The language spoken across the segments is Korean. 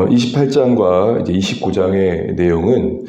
28장과 이제 29장의 내용은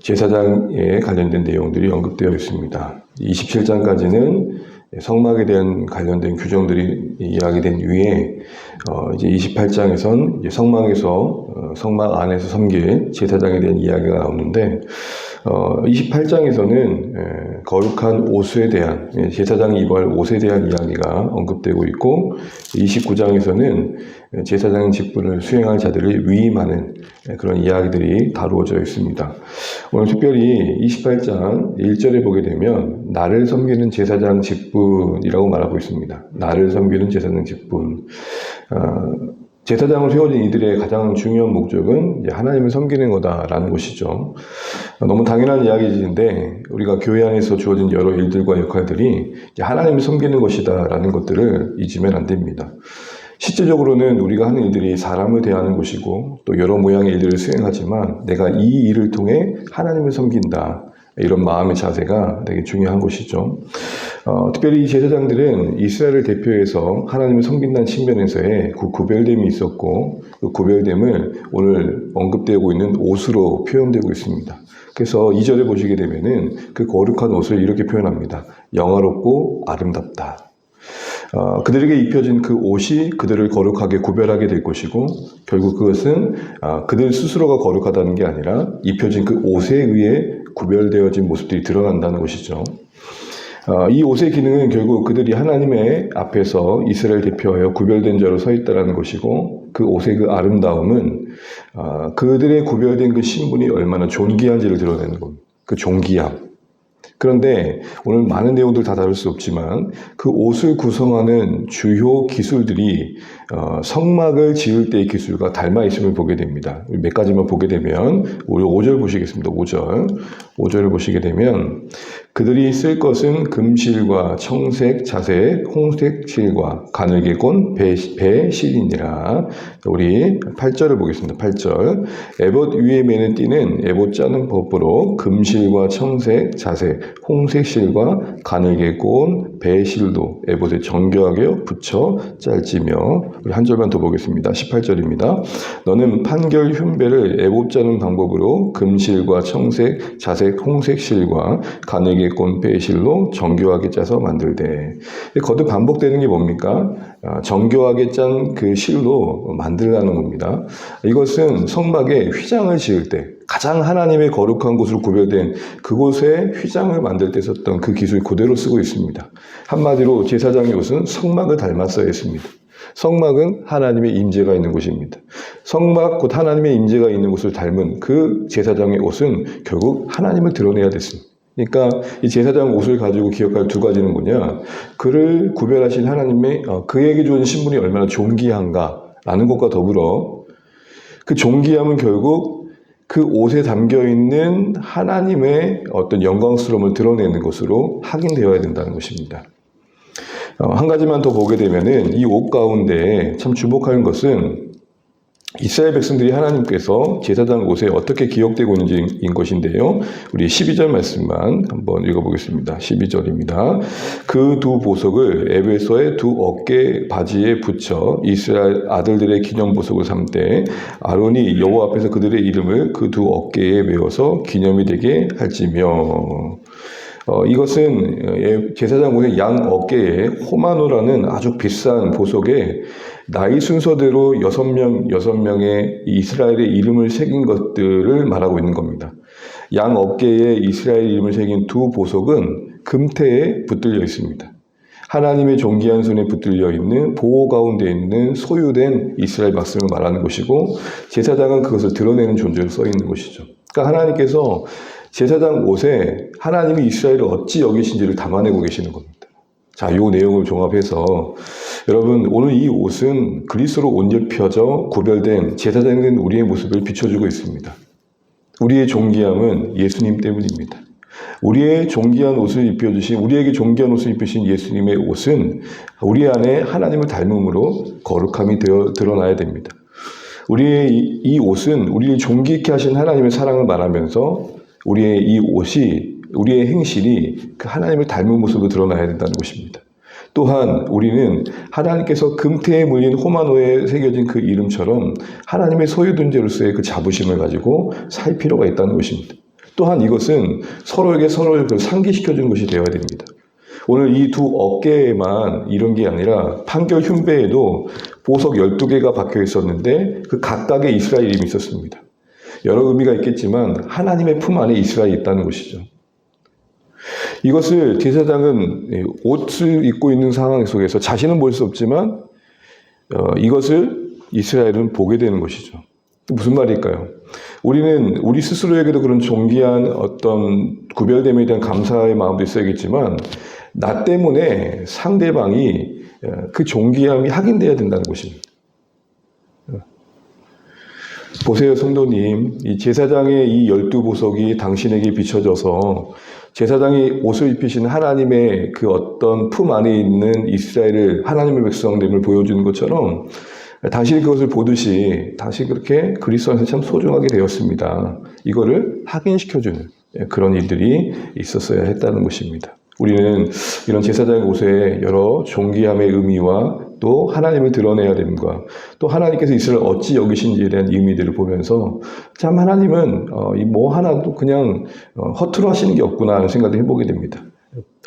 제사장에 관련된 내용들이 언급되어 있습니다. 27장까지는 성막에 대한 관련된 규정들이 이야기된 위에 이제 28장에선 이제 성막 안에서 섬길 제사장에 대한 이야기가 나오는데 28장에서는 거룩한 옷에 대한 제사장이 입어야 할 옷에 대한 이야기가 언급되고 있고 29장에서는 제사장 직분을 수행할 자들을 위임하는 그런 이야기들이 다루어져 있습니다. 오늘 특별히 28장 1절에 보게 되면 나를 섬기는 제사장 직분이라고 말하고 있습니다. 나를 섬기는 제사장 직분. 제사장으로 세워진 이들의 가장 중요한 목적은 하나님을 섬기는 거다라는 것이죠. 너무 당연한 이야기인데 우리가 교회 안에서 주어진 여러 일들과 역할들이 하나님을 섬기는 것이다라는 것들을 잊으면 안 됩니다. 실제적으로는 우리가 하는 일들이 사람을 대하는 것이고 또 여러 모양의 일들을 수행하지만 내가 이 일을 통해 하나님을 섬긴다. 이런 마음의 자세가 되게 중요한 것이죠. 특별히 이 제사장들은 이스라엘을 대표해서 하나님을 섬긴다는 측면에서의 그 구별됨이 있었고 그 구별됨을 오늘 언급되고 있는 옷으로 표현되고 있습니다. 그래서 2절에 보시게 되면은 그 거룩한 옷을 이렇게 표현합니다. 영화롭고 아름답다. 그들에게 입혀진 그 옷이 그들을 거룩하게 구별하게 될 것이고 결국 그것은 그들 스스로가 거룩하다는 게 아니라 입혀진 그 옷에 의해 구별되어진 모습들이 드러난다는 것이죠. 이 옷의 기능은 결국 그들이 하나님의 앞에서 이스라엘 대표하여 구별된 자로 서 있다는 것이고 그 옷의 그 아름다움은 그들의 구별된 그 신분이 얼마나 존귀한지를 드러내는 겁니다. 그 존귀함. 그런데 오늘 많은 내용들 다 다룰 수 없지만 그 옷을 구성하는 주요 기술들이 성막을 지을 때의 기술과 닮아 있음을 보게 됩니다. 몇 가지만 보게 되면 5절 보시겠습니다. 5절을 보시게 되면 그들이 쓸 것은 금실과 청색, 자색, 홍색 실과 가늘게 꼰 배실이니라. 우리 8절을 보겠습니다. 8절. 에봇 위에 매는 띠는 에봇 짜는 법으로 금실과 청색, 자색, 홍색 실과 가늘게 꼰 배실도 에봇에 정교하게 붙여 짤지며 우리 한 절만 더 보겠습니다. 18절입니다. 너는 판결 흉배를 에봇 짜는 방법으로 금실과 청색, 자색, 홍색 실과 가늘게 꼰 배실로 정교하게 짜서 만들되. 거듭 반복되는 게 뭡니까? 정교하게 짠 그 실로 만들라는 겁니다. 이것은 성막에 휘장을 지을 때 가장 하나님의 거룩한 곳으로 구별된 그곳에 휘장을 만들 때 썼던 그 기술 그대로 쓰고 있습니다. 한마디로 제사장의 옷은 성막을 닮았어야 했습니다. 성막은 하나님의 임재가 있는 곳입니다. 성막 곧 하나님의 임재가 있는 곳을 닮은 그 제사장의 옷은 결국 하나님을 드러내야 됐습니다. 그러니까 이 제사장 옷을 가지고 기억할 두 가지는 뭐냐? 그를 구별하신 하나님의 그에게 주어진 신분이 얼마나 존귀한가라는 것과 더불어 그 존귀함은 결국 그 옷에 담겨있는 하나님의 어떤 영광스러움을 드러내는 것으로 확인되어야 된다는 것입니다. 한 가지만 더 보게 되면은 이 옷 가운데 참 주목하는 것은 이스라엘 백성들이 하나님께서 제사장 옷에 어떻게 기억되고 있는지인 것인데요. 우리 12절 말씀만 한번 읽어보겠습니다. 12절입니다. 그 두 보석을 에베소의 두 어깨 바지에 붙여 이스라엘 아들들의 기념 보석을 삼되 아론이 여호와 앞에서 그들의 이름을 그 두 어깨에 메어서 기념이 되게 할지며. 이것은 제사장 옷의 양 어깨에 호마노라는 아주 비싼 보석에 나이 순서대로 6명의 이스라엘의 이름을 새긴 것들을 말하고 있는 겁니다. 양 어깨에 이스라엘 이름을 새긴 두 보석은 금태에 붙들려 있습니다. 하나님의 존귀한 손에 붙들려 있는 보호 가운데 있는 소유된 이스라엘 백성을 말하는 것이고 제사장은 그것을 드러내는 존재로 써 있는 것이죠. 그러니까 하나님께서 제사장 옷에 하나님이 이스라엘을 어찌 여기신지를 담아내고 계시는 겁니다. 자, 이 내용을 종합해서 여러분 오늘 이 옷은 그리스도로 옷 입혀져 구별된 제사장이 된 우리의 모습을 비춰주고 있습니다. 우리의 존귀함은 예수님 때문입니다. 우리에게 존귀한 옷을 입히신 예수님의 옷은 우리 안에 하나님을 닮음으로 거룩함이 되어 드러나야 됩니다. 우리의 이 옷은 우리를 존귀케 하신 하나님의 사랑을 말하면서 우리의 이 옷이 우리의 행실이 그 하나님을 닮은 모습으로 드러나야 된다는 것입니다. 또한 우리는 하나님께서 금태에 물린 호마노에 새겨진 그 이름처럼 하나님의 소유존재로서의 그 자부심을 가지고 살 필요가 있다는 것입니다. 또한 이것은 서로에게 서로를 상기시켜주는 것이 되어야 됩니다. 오늘 이 두 어깨에만 이런 게 아니라 판결 흉배에도 보석 12개가 박혀 있었는데 그 각각에 이스라엘 이름이 있었습니다. 여러 의미가 있겠지만 하나님의 품 안에 이스라엘이 있다는 것이죠. 이것을 제사장은 옷을 입고 있는 상황 속에서 자신은 볼 수 없지만 이것을 이스라엘은 보게 되는 것이죠. 무슨 말일까요? 우리는 우리 스스로에게도 그런 존귀한 어떤 구별됨에 대한 감사의 마음도 있어야겠지만 나 때문에 상대방이 그 존귀함이 확인되어야 된다는 것입니다. 보세요, 성도님. 이 제사장의 이 12보석이 당신에게 비춰져서 제사장이 옷을 입히신 하나님의 그 어떤 품 안에 있는 이스라엘을 하나님의 백성됨을 보여주는 것처럼 당신이 그것을 보듯이 당신이 그렇게 그리스도 안에서 참 소중하게 되었습니다. 이거를 확인시켜주는 그런 일들이 있었어야 했다는 것입니다. 우리는 이런 제사장의 옷에 여러 존귀함의 의미와 또 하나님을 드러내야 됨과 또 하나님께서 이스라엘 어찌 여기신지에 대한 의미들을 보면서 참 하나님은 이 뭐 하나도 그냥 허투루 하시는 게 없구나 하는 생각을 해보게 됩니다.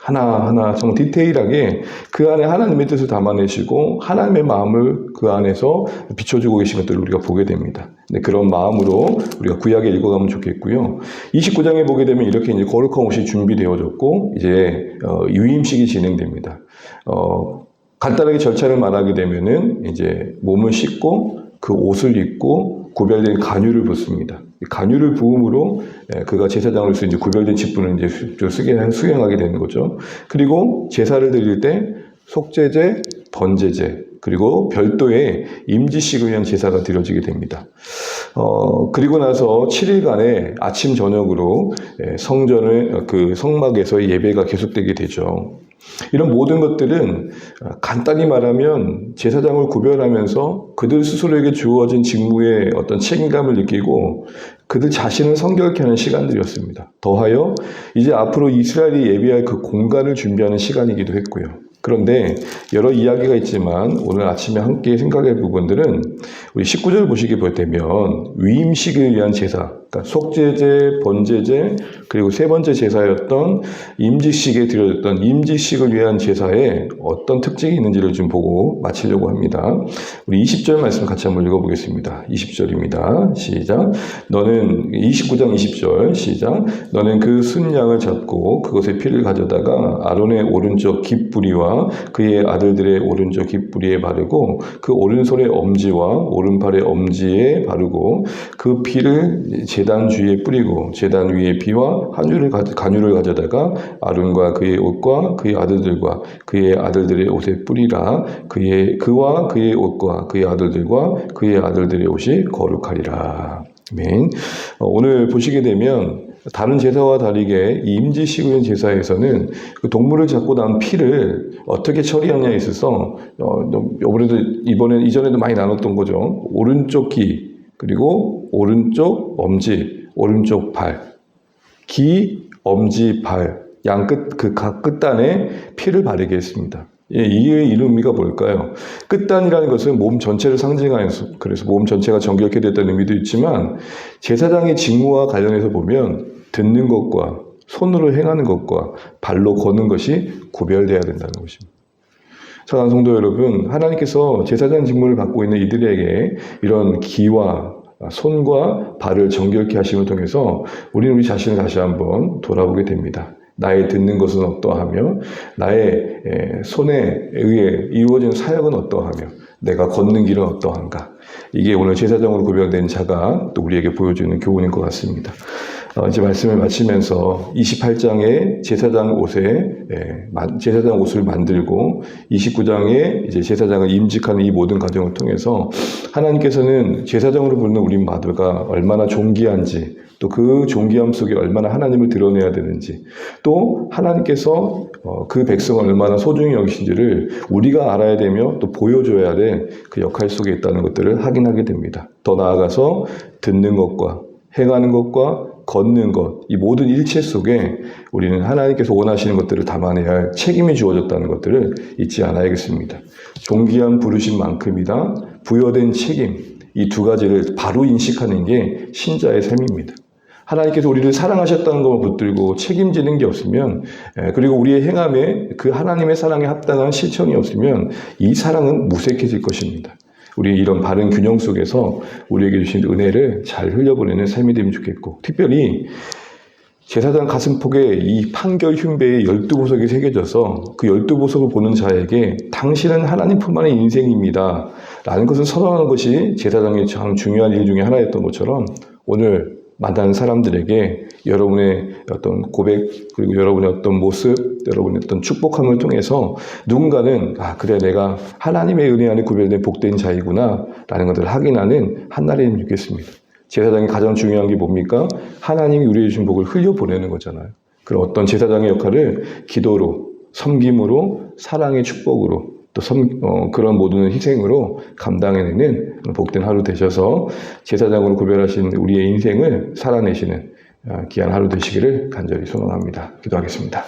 하나하나 정말 디테일하게 그 안에 하나님의 뜻을 담아내시고 하나님의 마음을 그 안에서 비춰주고 계신 것들을 우리가 보게 됩니다. 네, 그런 마음으로 우리가 구약에 읽어가면 좋겠고요. 29장에 보게 되면 이렇게 이제 거룩한 옷이 준비되어졌고 이제 유임식이 진행됩니다. 간단하게 절차를 말하게 되면은 이제 몸을 씻고 그 옷을 입고 구별된 간유를 붓습니다. 간유를 부음으로 그가 제사장으로서 이제 구별된 직분을 이제 수행하게 되는 거죠. 그리고 제사를 드릴 때 속죄제, 번제제, 그리고 별도의 임지식을 위한 제사가 드려지게 됩니다. 그리고 나서 7일간의 아침 저녁으로 성전을 그 성막에서 예배가 계속되게 되죠. 이런 모든 것들은 간단히 말하면 제사장을 구별하면서 그들 스스로에게 주어진 직무의 어떤 책임감을 느끼고 그들 자신을 성결케 하는 시간들이었습니다. 더하여 이제 앞으로 이스라엘이 예배할 그 공간을 준비하는 시간이기도 했고요. 그런데 여러 이야기가 있지만 오늘 아침에 함께 생각할 부분들은 우리 19절 보시게 되면 위임식을 위한 제사, 그러니까 속죄제, 번제제, 그리고 세 번째 제사였던 임직식에 드려졌던 임직식을 위한 제사에 어떤 특징이 있는지를 좀 보고 마치려고 합니다. 우리 20절 말씀 같이 한번 읽어보겠습니다. 20절입니다. 시작. 너는 29장 20절 시작. 너는 그 순양을 잡고 그것의 피를 가져다가 아론의 오른쪽 깃뿌리와 그의 아들들의 오른쪽 깃뿌리에 바르고 그 오른손의 엄지와 오른팔의 엄지에 바르고 그 피를 제단 주위에 뿌리고 제단 위에 피와 간유를 가져다가 아론과 그의 옷과 그의 아들들과 그의 아들들의 옷에 뿌리라. 그와 그의 옷과 그의 아들들과 그의 아들들의 옷이 거룩하리라. 아멘. 오늘 보시게 되면 다른 제사와 다르게 이 임지식의 제사에서는 그 동물을 잡고 난 피를 어떻게 처리하냐에 있어서 아무래도 이전에도 많이 나눴던 거죠. 오른쪽 귀, 그리고 오른쪽 엄지, 오른쪽 발, 귀, 엄지, 발, 양끝 그 각 끝단에 피를 바르게 했습니다. 이의 의미가 뭘까요? 끝단이라는 것은 몸 전체를 상징하여서 그래서 몸 전체가 정결케 됐다는 의미도 있지만 제사장의 직무와 관련해서 보면 듣는 것과 손으로 행하는 것과 발로 걷는 것이 구별되어야 된다는 것입니다. 사랑하는 성도 여러분, 하나님께서 제사장 직무를 받고 있는 이들에게 이런 귀와 손과 발을 정결케 하심을 통해서 우리는 우리 자신을 다시 한번 돌아보게 됩니다. 나의 듣는 것은 어떠하며 나의 손에 의해 이루어진 사역은 어떠하며 내가 걷는 길은 어떠한가. 이게 오늘 제사장으로 구별된 자가 또 우리에게 보여주는 교훈인 것 같습니다. 이제 말씀을 마치면서 28장에 제사장 옷을 만들고 29장에 이제 제사장을 임직하는 이 모든 과정을 통해서 하나님께서는 제사장으로 부르는 우리 마들가 얼마나 존귀한지 또 그 존귀함 속에 얼마나 하나님을 드러내야 되는지 또 하나님께서 그 백성을 얼마나 소중히 여기신지를 우리가 알아야 되며 또 보여줘야 될 그 역할 속에 있다는 것들을 확인하게 됩니다. 더 나아가서 듣는 것과 행하는 것과 걷는 것, 이 모든 일체 속에 우리는 하나님께서 원하시는 것들을 담아내야 할 책임이 주어졌다는 것들을 잊지 않아야겠습니다. 존귀한 부르심만큼이다 부여된 책임, 이 두 가지를 바로 인식하는 게 신자의 삶입니다. 하나님께서 우리를 사랑하셨다는 것을 붙들고 책임지는 게 없으면, 그리고 우리의 행함에 그 하나님의 사랑에 합당한 실천이 없으면 이 사랑은 무색해질 것입니다. 우리 이런 바른 균형 속에서 우리에게 주신 은혜를 잘 흘려보내는 삶이 되면 좋겠고, 특별히 제사장 가슴폭에 이 판결 흉배의 12보석이 새겨져서 그 12보석을 보는 자에게 당신은 하나님뿐만의 인생입니다 라는 것을 선언하는 것이 제사장의 참 중요한 일 중에 하나였던 것처럼, 오늘 만나는 사람들에게 여러분의 어떤 고백, 그리고 여러분의 어떤 모습, 여러분의 어떤 축복함을 통해서 누군가는 그래, 내가 하나님의 은혜 안에 구별된 복된 자이구나 라는 것을 확인하는 한날이 좋겠습니다. 제사장이 가장 중요한 게 뭡니까? 하나님이 우리에게 주신 복을 흘려보내는 거잖아요. 그런 어떤 제사장의 역할을 기도로, 섬김으로, 사랑의 축복으로, 또 그런 모든 희생으로 감당해내는 복된 하루 되셔서 제사장으로 구별하신 우리의 인생을 살아내시는 귀한 하루 되시기를 간절히 소망합니다. 기도하겠습니다.